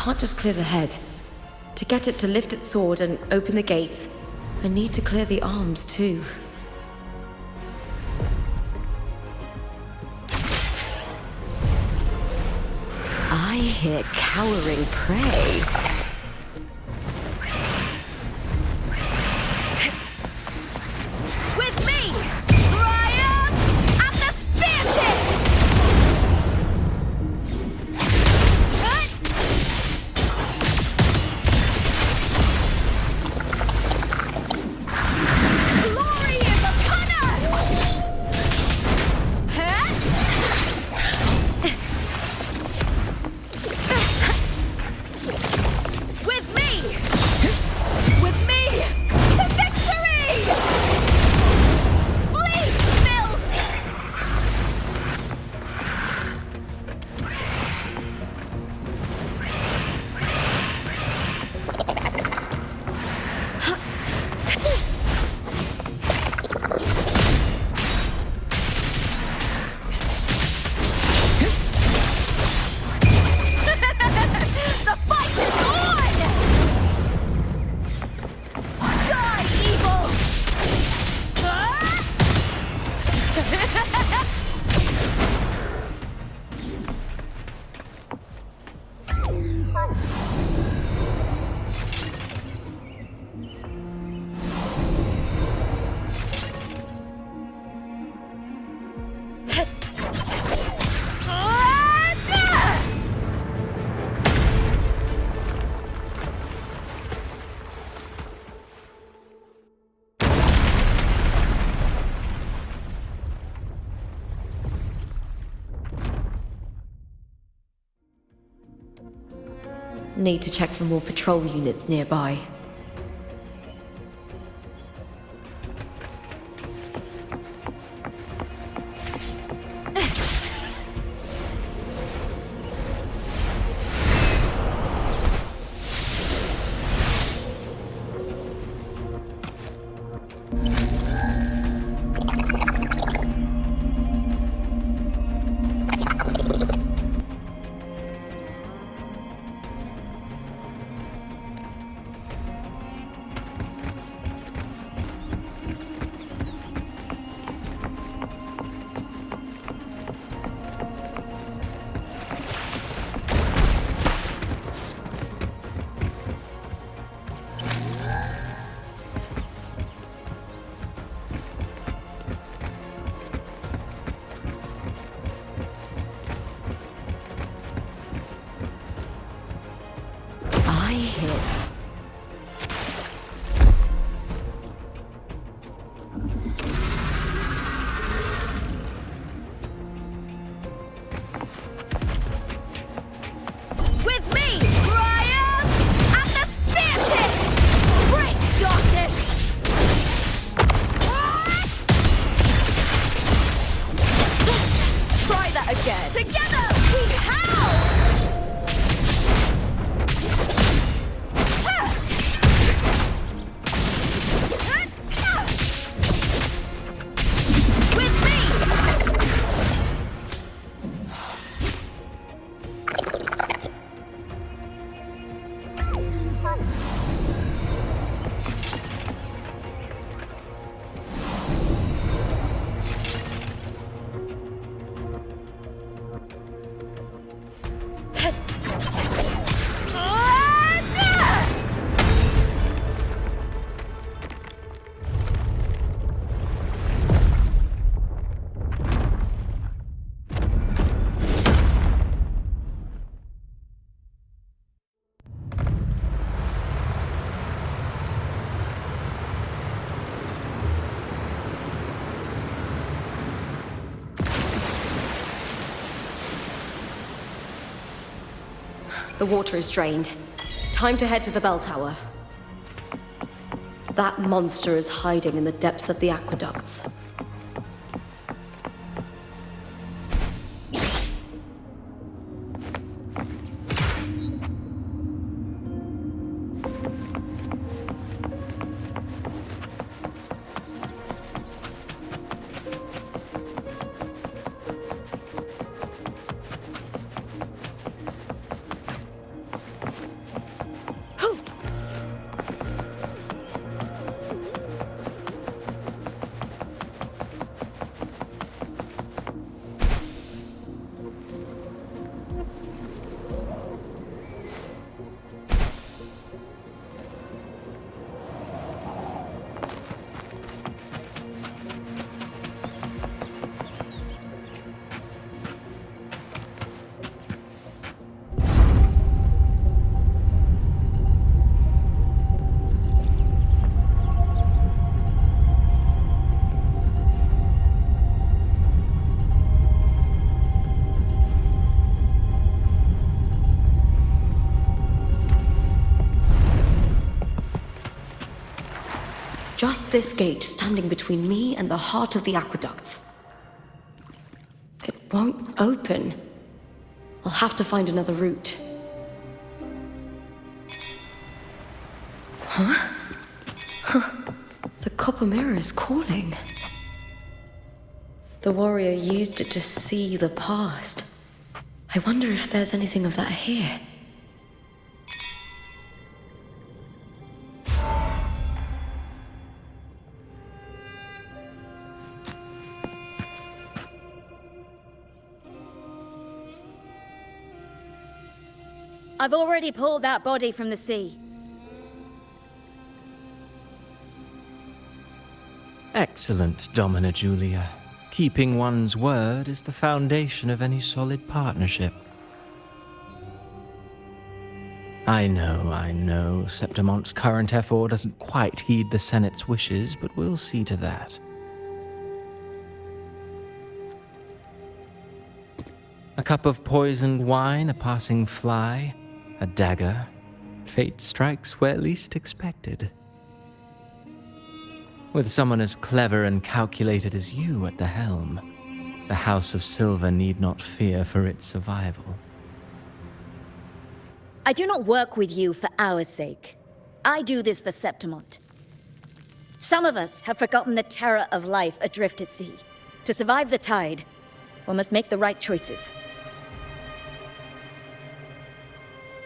can't just clear the head. To get it to lift its sword and open the gates, I need to clear the arms too. I hear cowering prey. Need to check for more patrol units nearby. The water is drained. Time to head to the bell tower. That monster is hiding in the depths of the aqueducts. just this gate standing between me and the heart of the aqueducts. It won't open. I'll have to find another route. Huh? The copper mirror is calling. The warrior used it to see the past. I wonder if there's anything of that here. I've already pulled that body from the sea. Excellent, Domina Julia. Keeping one's word is the foundation of any solid partnership. I know, Septimonte's current effort doesn't quite heed the Senate's wishes, but we'll see to that. A cup of poisoned wine, a passing fly, a dagger. Fate strikes where least expected. With someone as clever and calculated as you at the helm, the House of Silver need not fear for its survival. I do not work with you for our sake. I do this for Septimont. Some of us have forgotten the terror of life adrift at sea. To survive the tide, one must make the right choices.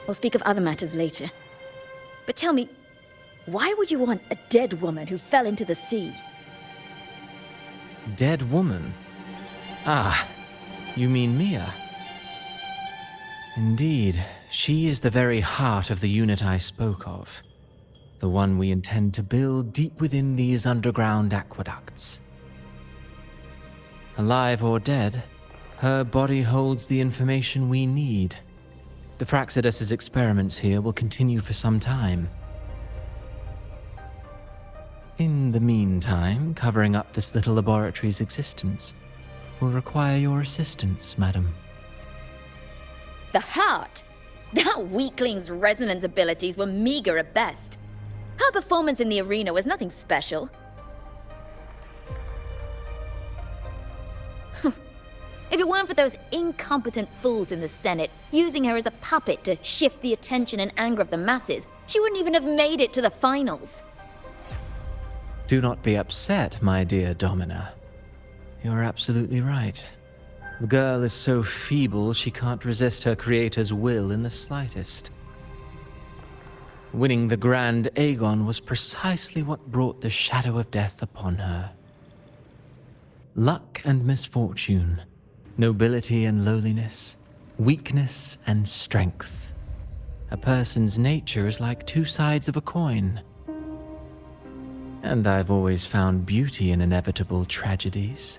We'll speak of other matters later. But tell me, why would you want a dead woman who fell into the sea? Dead woman? Ah, you mean Mia? Indeed, she is the very heart of the unit I spoke of. The one we intend to build deep within these underground aqueducts. Alive or dead, her body holds the information we need. The Fraxidus's experiments here will continue for some time. In the meantime, covering up this little laboratory's existence will require your assistance, madam. The heart? That weakling's resonance abilities were meager at best. Her performance in the arena was nothing special. If it weren't for those incompetent fools in the Senate, using her as a puppet to shift the attention and anger of the masses, she wouldn't even have made it to the finals. Do not be upset, my dear Domina. You're absolutely right. The girl is so feeble she can't resist her creator's will in the slightest. Winning the Grand Aegon was precisely what brought the shadow of death upon her. Luck and misfortune, nobility and lowliness, weakness and strength. A person's nature is like two sides of a coin. And I've always found beauty in inevitable tragedies.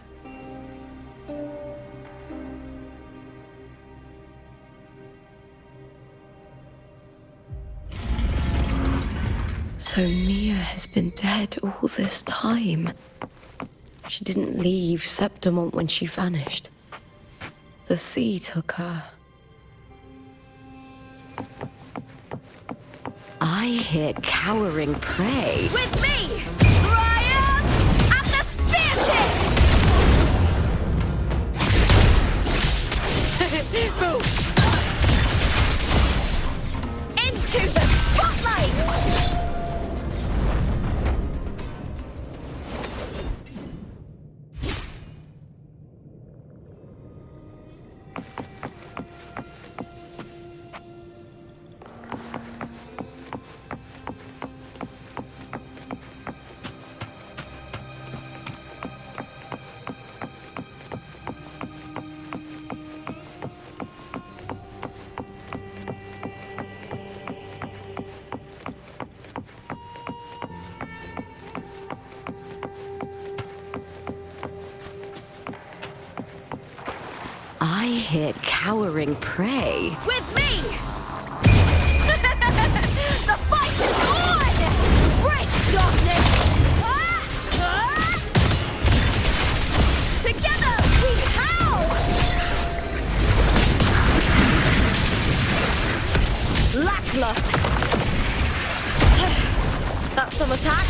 So Mia has been dead all this time. She didn't leave Septimont when she vanished. The sea took her. I hear cowering prey. With me, Ryan at the spear tip! Boom! Into the spotlight! I hear cowering prey. With me! The fight is on! Break, darkness! Together we howl! Lackluster! That's some attack.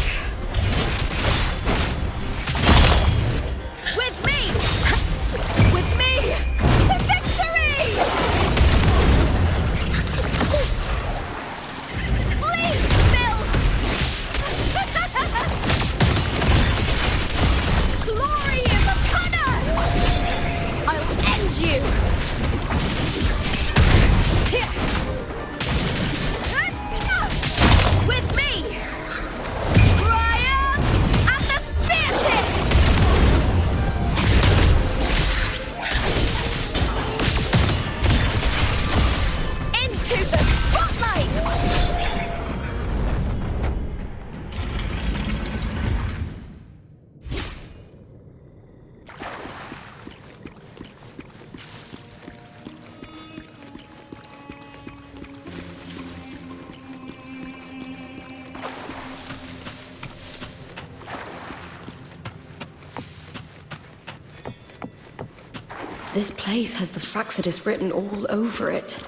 This place has the Fraxidus written all over it.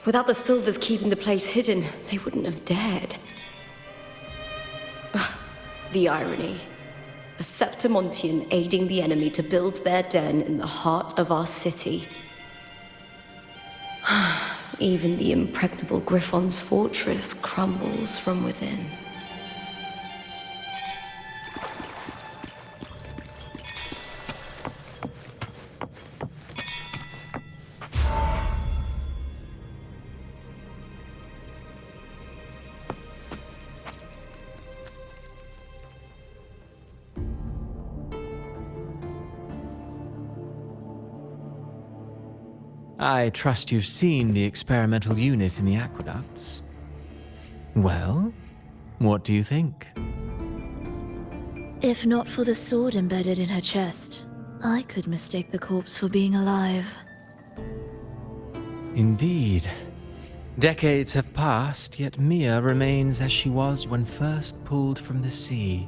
Without the Silvers keeping the place hidden, they wouldn't have dared. The irony. A Septimontian aiding the enemy to build their den in the heart of our city. Even the impregnable Griffon's fortress crumbles from within. I trust you've seen the experimental unit in the aqueducts. Well, what do you think? If not for the sword embedded in her chest, I could mistake the corpse for being alive. Indeed. Decades have passed, yet Mia remains as she was when first pulled from the sea.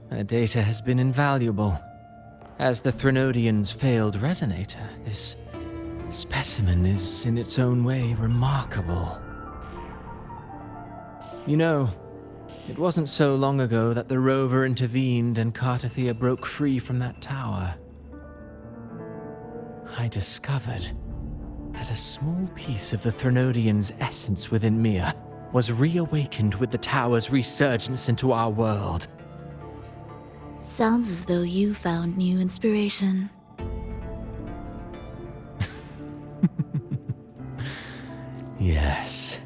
Her data has been invaluable. As the Threnodian's failed resonator, this specimen is in its own way remarkable. You know, it wasn't so long ago that the rover intervened and Cartathea broke free from that tower. I discovered that a small piece of the Threnodian's essence within Mia was reawakened with the tower's resurgence into our world. Sounds as though you found new inspiration. Yes.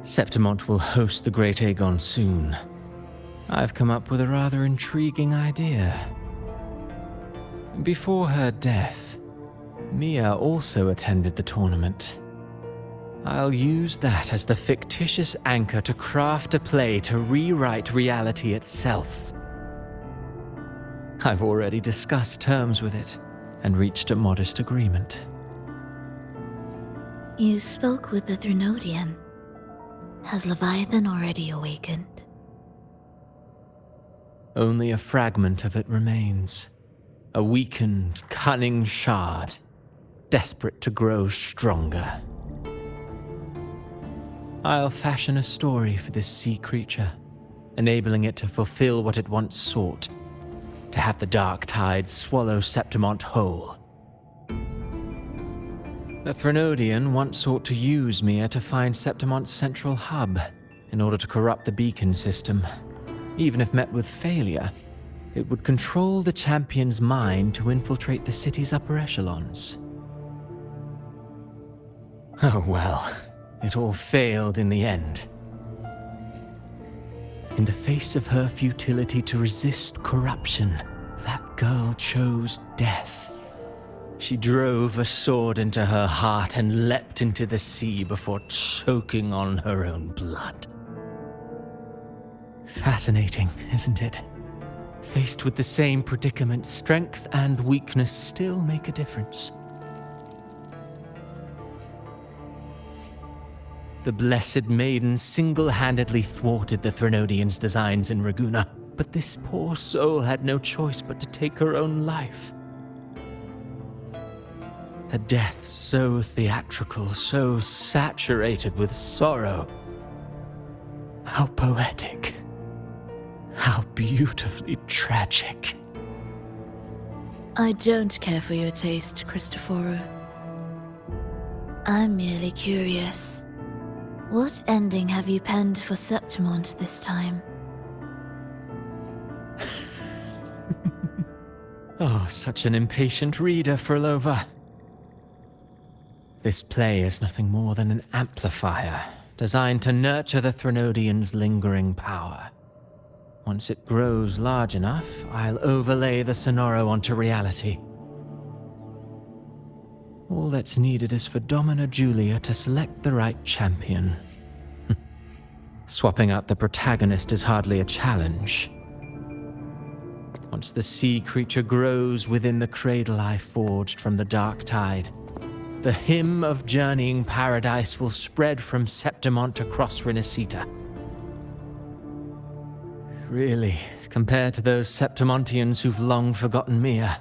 Septimont will host the Great Aegon soon. I've come up with a rather intriguing idea. Before her death, Mia also attended the tournament. I'll use that as the fictitious anchor to craft a play to rewrite reality itself. I've already discussed terms with it and reached a modest agreement. You spoke with the Threnodian. Has Leviathan already awakened? Only a fragment of it remains. A weakened, cunning shard, desperate to grow stronger. I'll fashion a story for this sea creature, enabling it to fulfill what it once sought, to have the dark tides swallow Septimont whole. The Threnodian once sought to use Mia to find Septimont's central hub in order to corrupt the beacon system. Even if met with failure, it would control the champion's mind to infiltrate the city's upper echelons. Oh well, it all failed in the end. In the face of her futility to resist corruption, that girl chose death. She drove a sword into her heart and leapt into the sea before choking on her own blood. Fascinating, isn't it? Faced with the same predicament, strength and weakness still make a difference. The Blessed Maiden single-handedly thwarted the Threnodian's designs in Raguna, but this poor soul had no choice but to take her own life. A death so theatrical, so saturated with sorrow. How poetic. How beautifully tragic. I don't care for your taste, Christophoru. I'm merely curious. What ending have you penned for Septimont this time? Oh, such an impatient reader, Frolova. This play is nothing more than an amplifier, designed to nurture the Threnodian's lingering power. Once it grows large enough, I'll overlay the Sonoro onto reality. All that's needed is for Domina Julia to select the right champion. Swapping out the protagonist is hardly a challenge. Once the sea creature grows within the cradle I forged from the dark tide, the hymn of journeying paradise will spread from Septimont across Renacita. Really, compared to those Septimontians who've long forgotten Mia,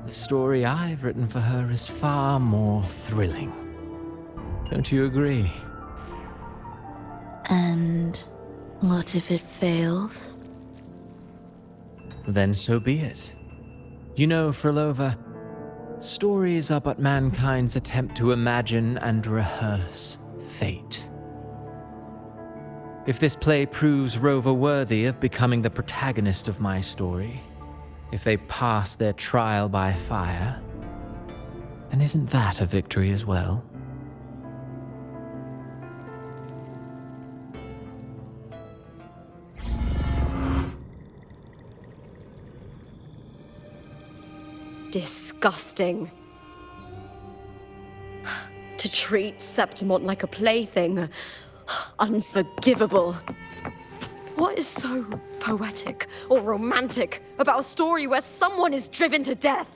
The story I've written for her is far more thrilling. Don't you agree? And what if it fails? Then so be it. You know, Frolova, stories are but mankind's attempt to imagine and rehearse fate. If this play proves Rover worthy of becoming the protagonist of my story, if they pass their trial by fire, then isn't that a victory as well? Disgusting. To treat Septimont like a plaything. Unforgivable. What is so poetic or romantic about a story where someone is driven to death?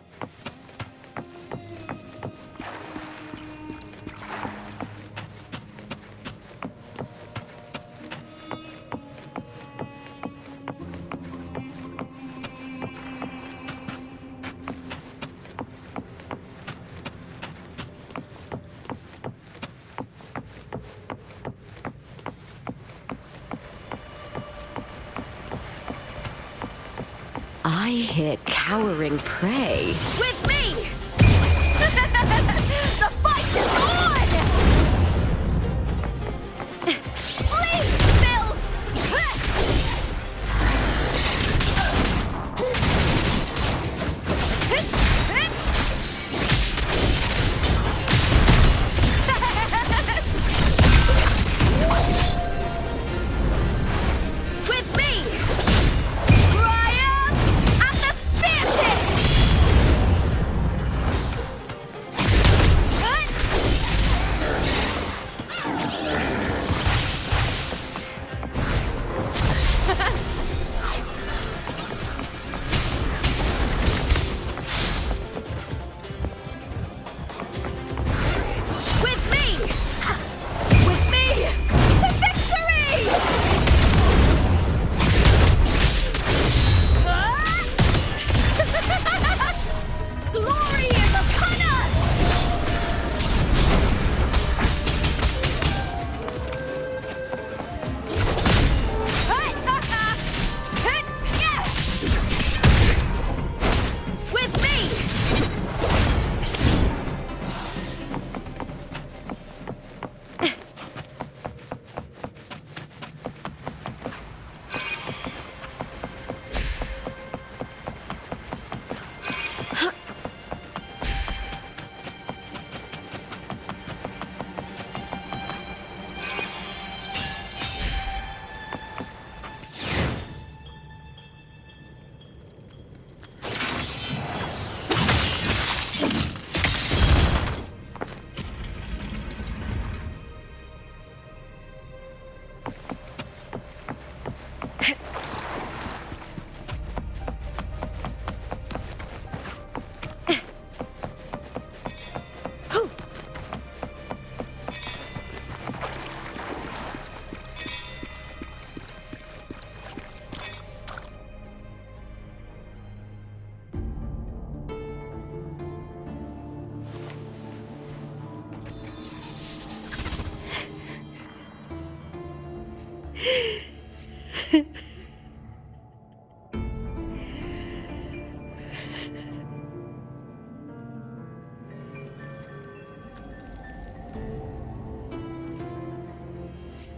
I hear cowering prey. With me! The fight is on! Please, Bill! With me! Brian and the Spear Tip! With me! With me! To victory! Glory is upon us! With me!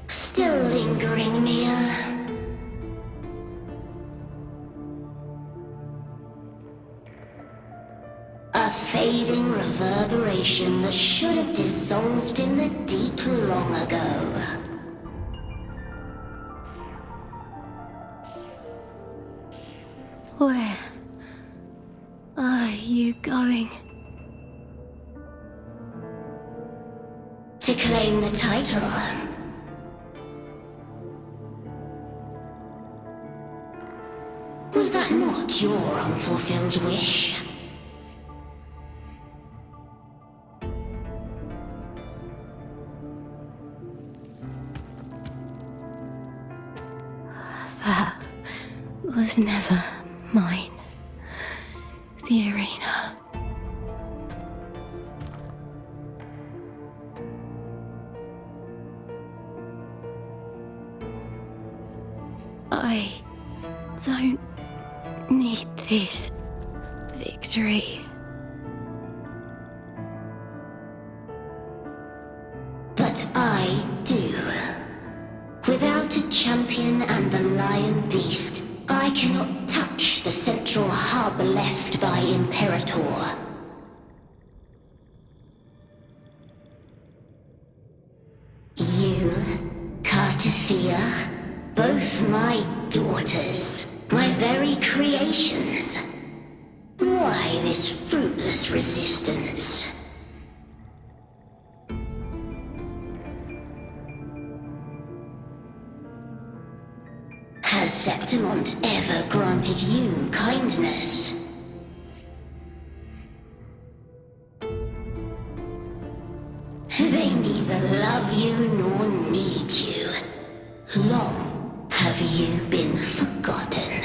Still lingering, Mia. A fading reverberation that should have dissolved in the deep long ago. Where are you going? To claim the title. Was that not your unfulfilled wish? That was never mine. the arena. I don't need this victory. But I do. Without a champion and the lion beast, I cannot touch the central hub left by Imperator. You, Cartathea, both my daughters, my very creations. Why this fruitless resistance? Has Septimont ever granted you kindness? They neither love you nor need you. Long have you been forgotten.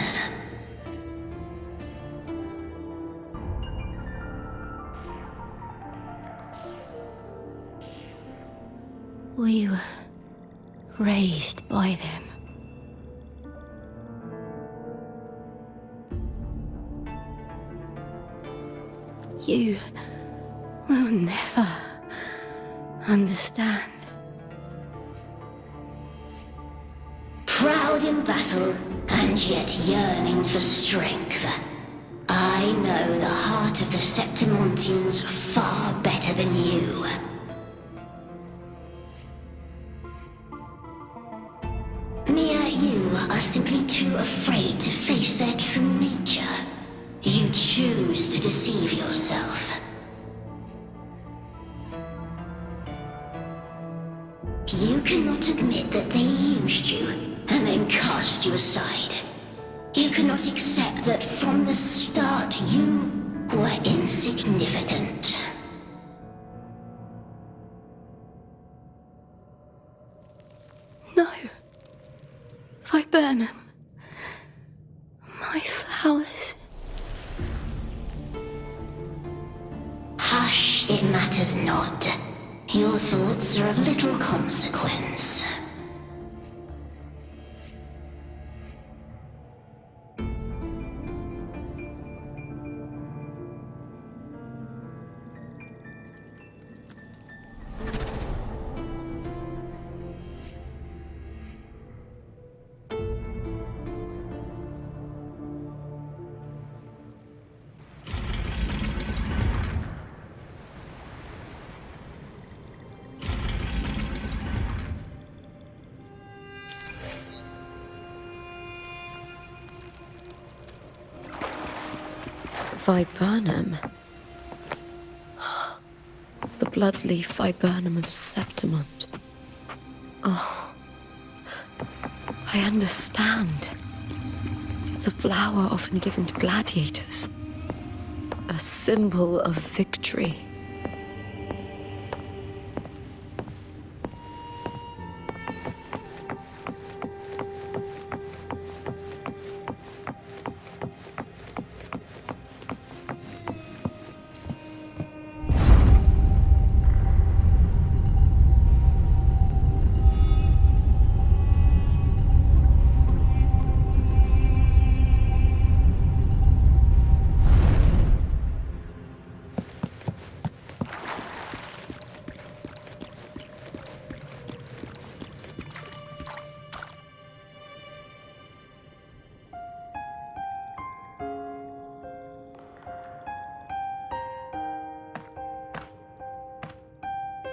We were raised by them. You will never understand. Proud in battle, and yet yearning for strength. I know the heart of the Septimontians far better than you. Mia, you are simply too afraid to face their true nature. You choose to deceive yourself. You cannot admit that they used you and then cast you aside. You cannot accept that from the start you were insignificant. No. Viburnum. My flowers. Hush, it matters not. Your thoughts are of little consequence. Viburnum. The bloodleaf viburnum of Septimont. Oh, I understand. It's a flower often given to gladiators. A symbol of victory.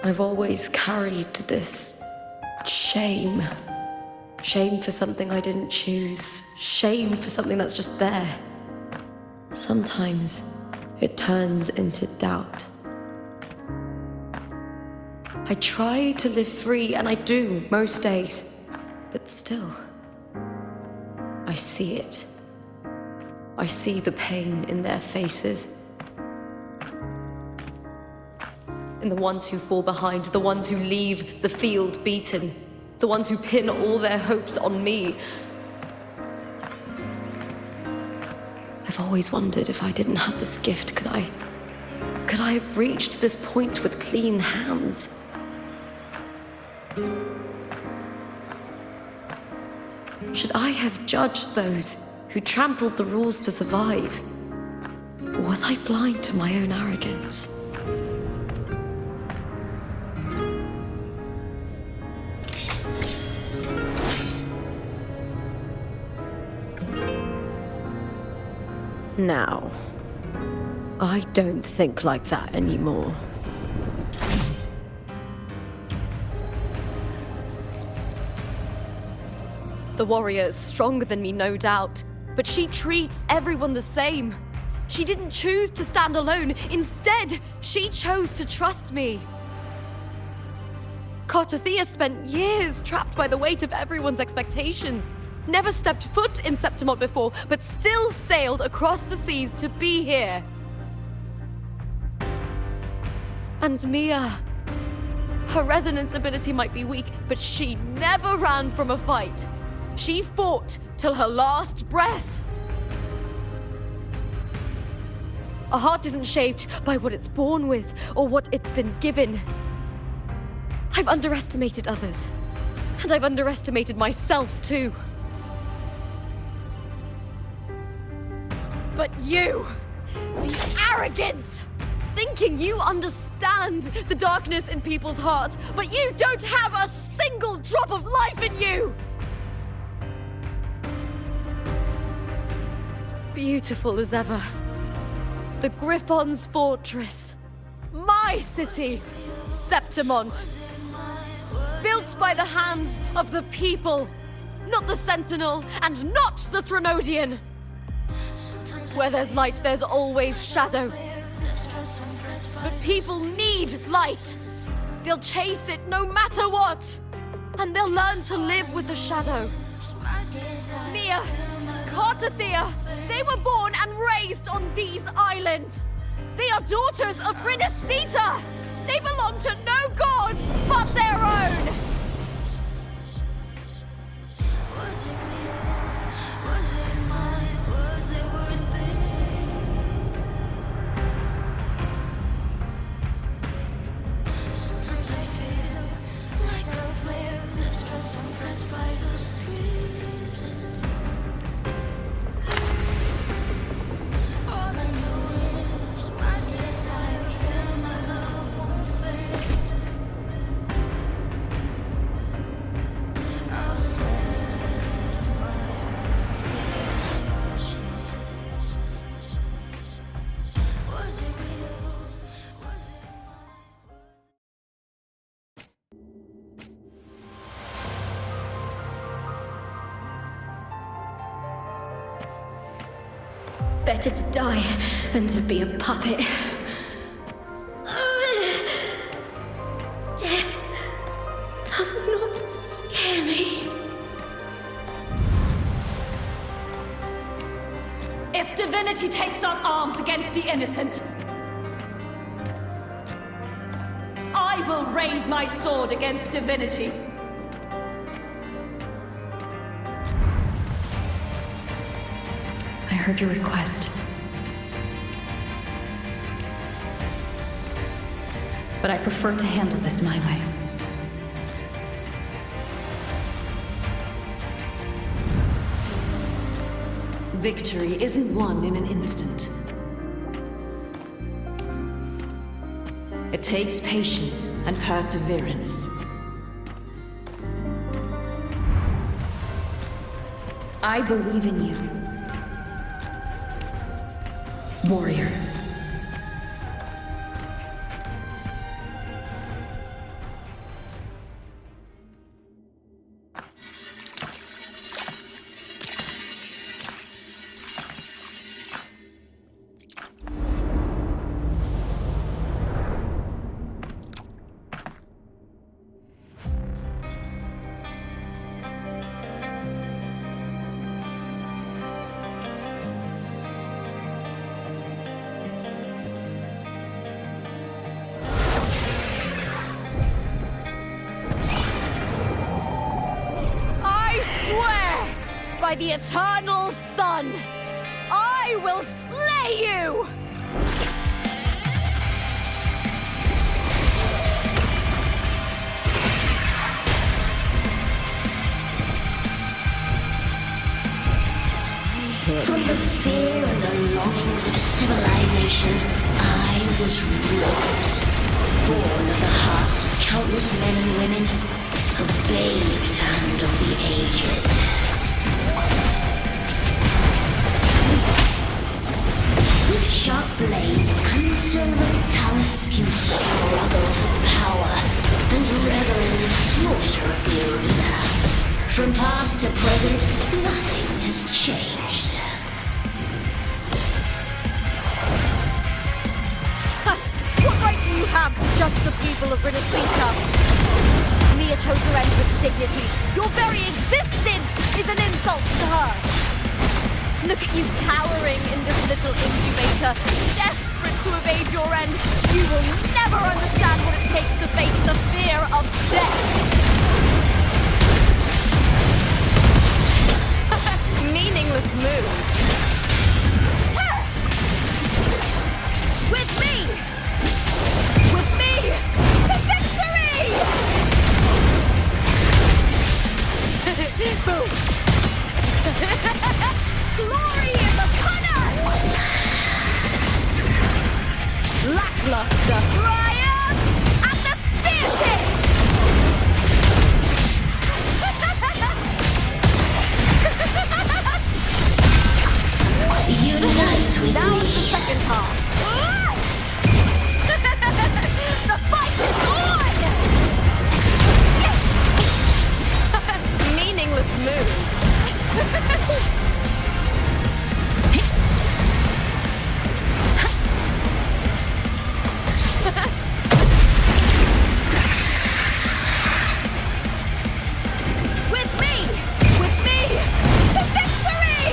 I've always carried this shame. Shame for something I didn't choose. Shame for something that's just there. Sometimes it turns into doubt. I try to live free, and I do most days. But still, I see it. I see the pain in their faces. In the ones who fall behind, the ones who leave the field beaten, the ones who pin all their hopes on me. I've always wondered if I didn't have this gift, could I have reached this point with clean hands? Should I have judged those who trampled the rules to survive? Or was I blind to my own arrogance? Now, I don't think like that anymore. The warrior is stronger than me, no doubt, but she treats everyone the same. She didn't choose to stand alone. Instead, she chose to trust me. Cartothea spent years trapped by the weight of everyone's expectations. Never stepped foot in Septimont before, but still sailed across the seas to be here. And Mia, her resonance ability might be weak, but she never ran from a fight. She fought till her last breath. A heart isn't shaped by what it's born with or what it's been given. I've underestimated others, and I've underestimated myself too. But you, the arrogance, thinking you understand the darkness in people's hearts, but you don't have a single drop of life in you! Beautiful as ever. The Griffon's fortress. My city, Septimont. Built by the hands of the people. Not the Sentinel and not the Threnodian. Where there's light, there's always shadow. But people need light. They'll chase it no matter what. And they'll learn to live with the shadow. Mia, Cartothea, they were born and raised on these islands. They are daughters of Brinacita. They belong to no gods but their own. Better to die than to be a puppet. Death does not scare me. If divinity takes up arms against the innocent, I will raise my sword against divinity. I heard your request. But I prefer to handle this my way. Victory isn't won in an instant. It takes patience and perseverance. I believe in you, warrior. By the eternal sun, I will slay you! From the fear and the longings of civilization, I was wrought. Born of the hearts of countless men and women, of babes and of the aged. With sharp blades and silver tongue, you struggle for power and revel in the slaughter of the arena. From past to present, nothing has changed. What right do you have to judge the people of Renacita? Mia chose her end with dignity. Your very existence is an insult to her. Look at you cowering in this little incubator, desperate to evade your end. You will never understand what it takes to face the fear of death. Meaningless move. With me! With me! To victory! Boom! Glory is upon us! Lackluster! Ryan! And the spear tip! Unite with Now me. the second half. The fight is on! Meaningless move. With me! With me! To victory!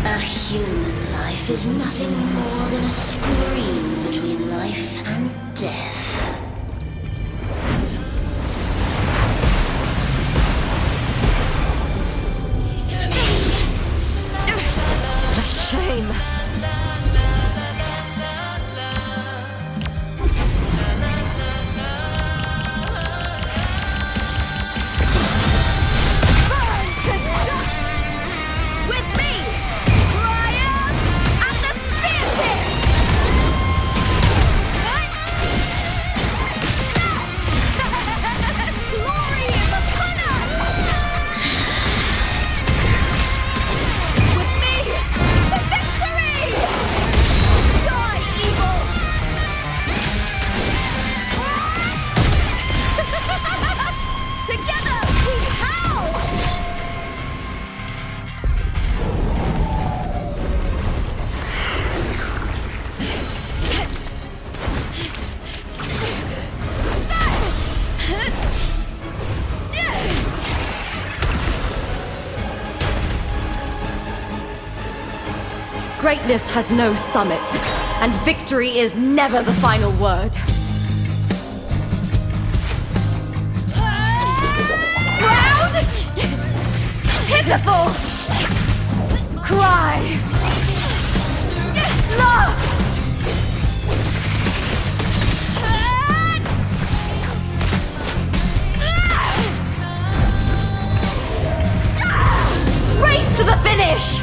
A human life is nothing more than a scream between life and death. Shame. With me, Ryan and the spear tip! Glory is upon us! With me, to victory! Die, evil! Together, we howl! Greatness has no summit, and victory is never the final word. Proud! Pitiful! Cry! Love! Race to the finish!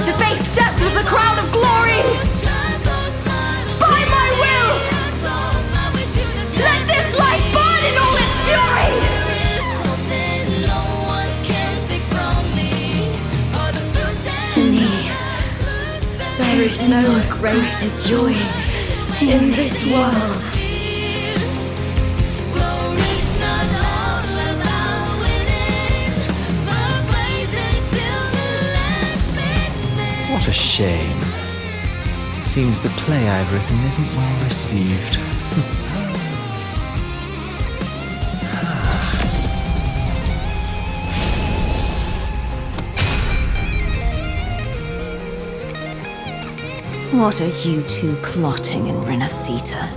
To face death with the crown of glory! By my will! Let this light burn in all its fury! To me, there is no greater joy in this world. What a shame. Seems the play I've written isn't well received. What are you two plotting in Renacita?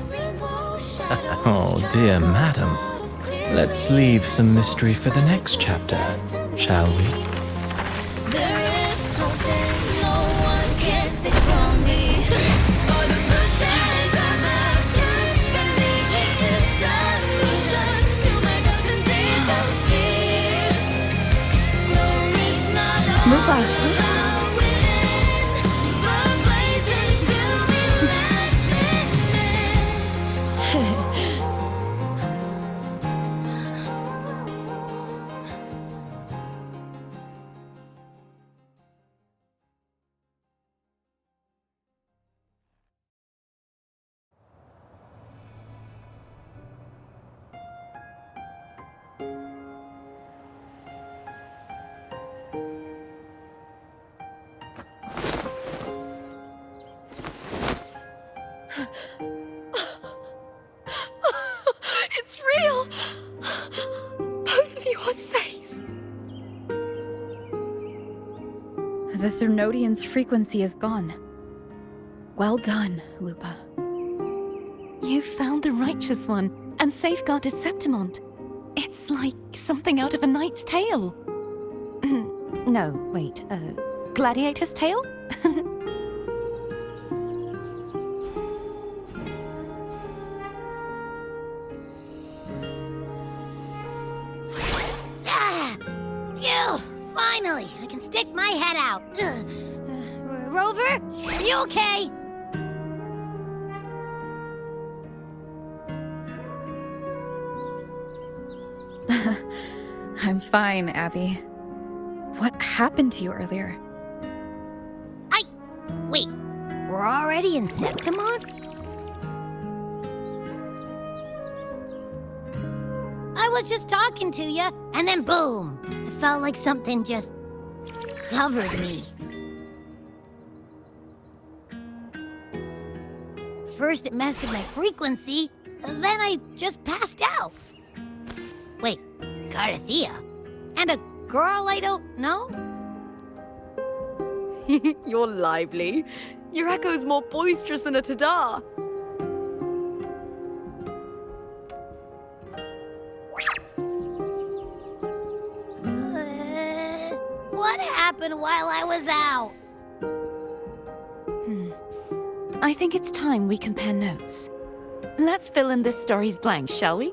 Oh, dear madam. Let's leave some mystery for the next chapter, shall we? There is Lupa. It's real! Both of you are safe. The Thermodian's frequency is gone. Well done, Lupa. You found the righteous one and safeguarded Septimont. It's like something out of a knight's tale. No, wait, gladiator's tale? Phew! Finally, I can stick my head out. Rover, you okay? I'm fine, Abby. What happened to you earlier? Wait, we're already in Septimont? I was just talking to you, and then boom! It felt like something just covered me. First it messed with my frequency, then I just passed out. Wait, Carthea? And a girl I don't know? You're lively. Your echo's more boisterous than a Tadar. What happened while I was out? I think it's time we compare notes. Let's fill in this story's blanks, shall we?